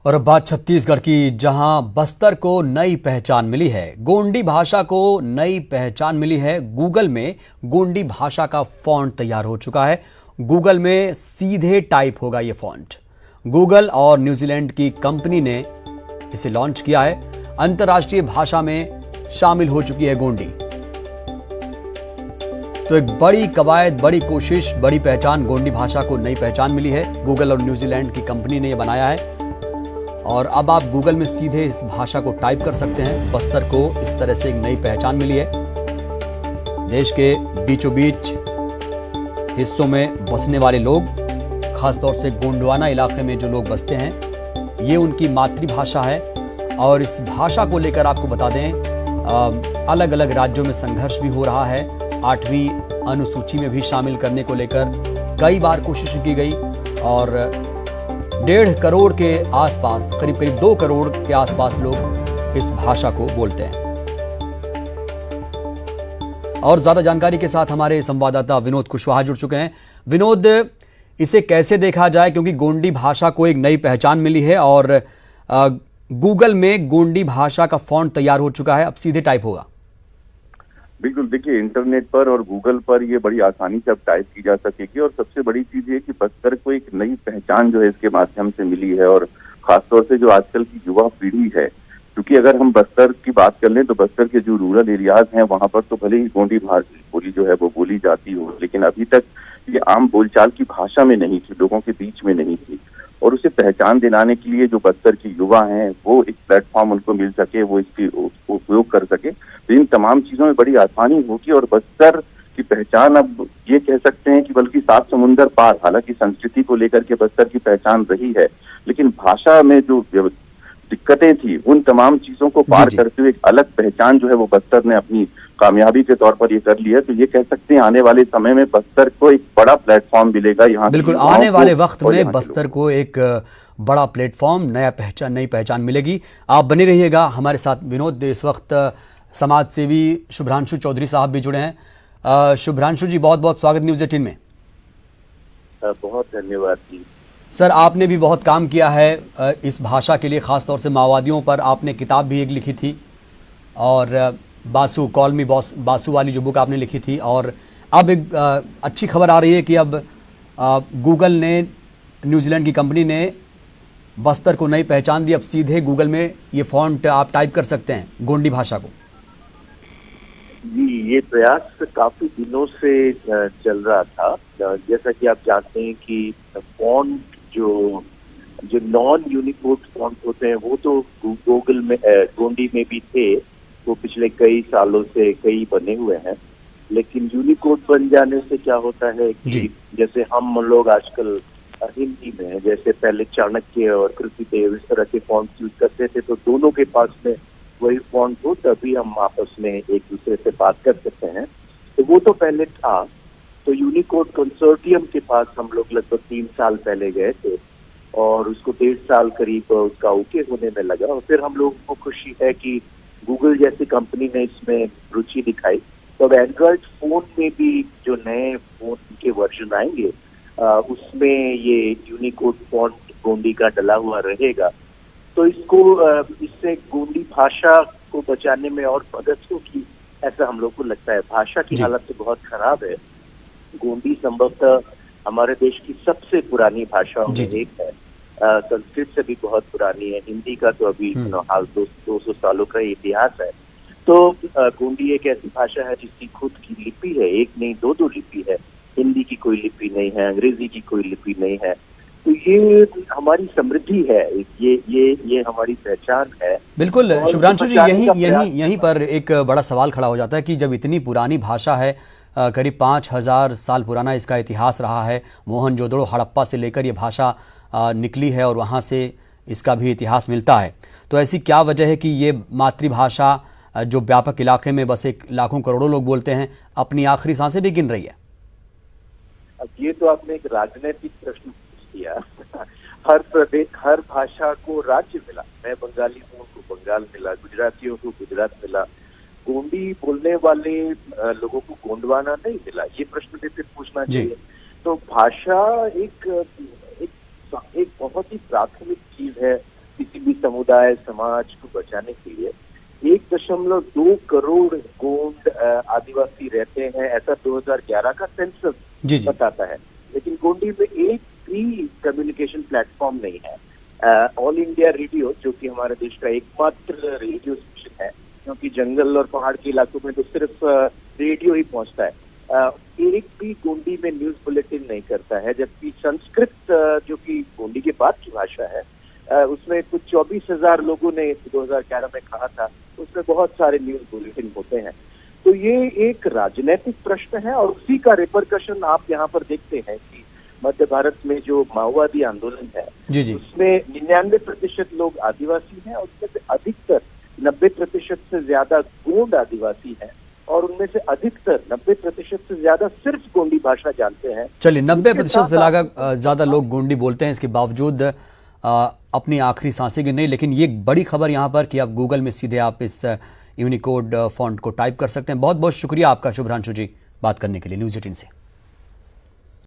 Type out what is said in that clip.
और अब बात छत्तीसगढ़ की, जहां बस्तर को नई पहचान मिली है। गोंडी भाषा को नई पहचान मिली है। गूगल में गोंडी भाषा का फॉन्ट तैयार हो चुका है। गूगल में सीधे टाइप होगा ये फॉन्ट। गूगल और न्यूजीलैंड की कंपनी ने इसे लॉन्च किया है। अंतर्राष्ट्रीय भाषा में शामिल हो चुकी है गोंडी। तो एक बड़ी कवायद, बड़ी कोशिश, बड़ी पहचान, गोंडी भाषा को नई पहचान मिली है। गूगल और न्यूजीलैंड की कंपनी ने यह बनाया है और अब आप गूगल में सीधे इस भाषा को टाइप कर सकते हैं। बस्तर को इस तरह से एक नई पहचान मिली है। देश के बीचों बीच हिस्सों में बसने वाले लोग, खासतौर से गोंडवाना इलाके में जो लोग बसते हैं, ये उनकी मातृभाषा है। और इस भाषा को लेकर आपको बता दें, अलग अलग राज्यों में संघर्ष भी हो रहा है। 8वीं अनुसूची में भी शामिल करने को लेकर कई बार कोशिश की गई और 1.5 करोड़ के आसपास, करीब 2 करोड़ के आसपास लोग इस भाषा को बोलते हैं। और ज्यादा जानकारी के साथ हमारे संवाददाता विनोद कुशवाहा जुड़ चुके हैं। विनोद, इसे कैसे देखा जाए, क्योंकि गोंडी भाषा को एक नई पहचान मिली है और गूगल में गोंडी भाषा का फॉन्ट तैयार हो चुका है, अब सीधे टाइप होगा। बिल्कुल, देखिए इंटरनेट पर और गूगल पर ये बड़ी आसानी से अब टाइप की जा सकेगी। और सबसे बड़ी चीज ये कि बस्तर को एक नई पहचान जो है इसके माध्यम से मिली है। और खासतौर से जो आजकल की युवा पीढ़ी है, क्योंकि अगर हम बस्तर की बात कर लें तो बस्तर के जो रूरल एरियाज हैं वहां पर तो भले ही गोंडी बोली जो है वो बोली जाती हो, लेकिन अभी तक ये आम बोलचाल की भाषा में नहीं थी, लोगों के बीच में नहीं थी। और उसे पहचान दिलाने के लिए जो बस्तर के युवा हैं वो एक प्लेटफॉर्म उनको मिल सके, वो इसकी उपयोग कर सके, तो इन तमाम चीजों में बड़ी आसानी होगी। और बस्तर की पहचान अब ये कह सकते हैं कि बल्कि 7 समुंदर पार, हालांकि संस्कृति को लेकर के बस्तर की पहचान रही है, लेकिन भाषा में जो दिक्कतें थी उन तमाम चीजों को पार करते हुए एक अलग पहचान जो है वो बस्तर ने अपनी कामयाबी के तौर पर ये कर लिया। तो ये कह सकते हैं आने वाले समय में बस्तर को एक बड़ा प्लेटफॉर्म मिलेगा। यहाँ बिल्कुल, आने वाले वक्त में बस्तर को एक बड़ा प्लेटफॉर्म, नई पहचान मिलेगी। आप बने रहिएगा हमारे साथ। विनोद, इस वक्त समाज सेवी शुभ्रांशु चौधरी साहब भी जुड़े हैं। शुभ्रांशु जी, बहुत बहुत स्वागत न्यूज़ 18 में। बहुत धन्यवाद जी। सर, आपने भी बहुत काम किया है इस भाषा के लिए, खासतौर से माओवादियों पर आपने किताब भी एक लिखी थी, और बासु, कॉल मी बासु वाली जो बुक आपने लिखी थी। और अब एक अच्छी खबर आ रही है कि अब गूगल ने, न्यूजीलैंड की कंपनी ने बस्तर को नई पहचान दी। अब सीधे गूगल में ये फॉन्ट आप टाइप कर सकते हैं गोंडी भाषा को। जी, ये प्रयास काफी दिनों से चल रहा था। जैसा कि आप जानते हैं कि फॉन्ट जो नॉन यूनिकोड फॉन्ट होते हैं वो तो गूगल में, गोंडी में भी थे, वो पिछले कई सालों से कई बने हुए हैं। लेकिन यूनिकोड बन जाने से क्या होता है कि जैसे हम लोग आजकल हिंदी में, जैसे पहले चाणक्य और कृतिदेव इस तरह के फॉन्ट यूज करते थे, तो दोनों के पास में वही फॉन्ट हो तभी हम आपस में एक दूसरे से बात कर सकते हैं। तो वो तो पहले था। तो यूनिकोड कंसोर्टियम के पास हम लोग लगभग 3 साल पहले गए थे और उसको 1.5 साल करीब उसका ओके होने में लगा। और फिर हम लोगों को खुशी है कि गूगल जैसी कंपनी ने इसमें रुचि दिखाई। तो अब एंड्रॉइड फोन में भी जो नए फोन के वर्जन आएंगे उसमें ये यूनिकोड फॉन्ट गोंडी का डला हुआ रहेगा। तो इससे गोंडी भाषा को बचाने में और मदद होगी, ऐसा हम लोग को लगता है। भाषा की हालत तो बहुत खराब है। गोंडी संभवतः हमारे देश की सबसे पुरानी भाषाओं में एक है। संस्कृत से भी बहुत पुरानी है। हिंदी का तो अभी हाल 200 सालों का इतिहास है। तो गोंडी एक ऐसी भाषा है जिसकी खुद की लिपि है, एक नहीं 2 लिपि है। हिंदी की कोई लिपि नहीं है, अंग्रेजी की कोई लिपि नहीं है। तो ये हमारी समृद्धि है, ये हमारी पहचान है। बिल्कुल शुभ्रांशु जी, यहीं पर एक बड़ा सवाल खड़ा हो जाता है कि जब इतनी पुरानी भाषा है, करीब 5000 साल पुराना इसका इतिहास रहा है, मोहनजोदड़ो, हड़प्पा से लेकर ये भाषा निकली है और वहाँ से इसका भी इतिहास मिलता है, तो ऐसी क्या वजह है कि ये मातृभाषा जो व्यापक इलाके में बसे लाखों करोड़ों लोग बोलते हैं, अपनी आखिरी सांसें भी गिन रही है? अब ये तो आपने एक राजनीतिक प्रश्न पूछ दिया। हर प्रदेश, हर भाषा को राज्य मिला। मैं बंगाली हूँ, उनको बंगाल मिला, गुजरातियों को गुजरात मिला, गोंडी बोलने वाले लोगों को गोंडवाना नहीं मिला। ये प्रश्न भी फिर पूछना चाहिए। तो भाषा एक बहुत ही प्राथमिक चीज है समुदाय समाज को बचाने के लिए 1.2 करोड़ गोंड आदिवासी रहते हैं, ऐसा 2011 का सेंसस जी जी। बताता है। लेकिन गोंडी में एक भी कम्युनिकेशन प्लेटफॉर्म नहीं है। ऑल इंडिया रेडियो, जो कि हमारे देश का एकमात्र रेडियो स्टेशन है, क्योंकि जंगल और पहाड़ के इलाकों में तो सिर्फ रेडियो ही पहुंचता है, एक भी गोंडी में न्यूज बुलेटिन नहीं करता है। जबकि संस्कृत, जो कि गोंडी के बाद की भाषा है, उसमें कुछ 24,000 लोगों ने 2011 में कहा था, उसमें बहुत सारे न्यूज बुलेटिन होते हैं। तो ये एक राजनीतिक प्रश्न है और उसी का रिपरकशन आप यहाँ पर देखते हैं कि मध्य भारत में जो माओवादी आंदोलन है, जी जी। उसमें 99% लोग आदिवासी हैं और उसमें से अधिकतर 90% से ज्यादा गोंड आदिवासी हैं और उनमें से अधिकतर 90% से ज्यादा सिर्फ गोंडी भाषा जानते हैं। चलिए, 90% से ज्यादा लोग गोंडी बोलते हैं, इसके बावजूद अपनी आखिरी सांसें गिन नहीं। लेकिन ये एक बड़ी खबर यहाँ पर कि आप गूगल में सीधे आप इस यूनिकोड फॉन्ट को टाइप कर सकते हैं। बहुत बहुत शुक्रिया आपका शुभ्रांशु जी, बात करने के लिए न्यूज़ 18 से।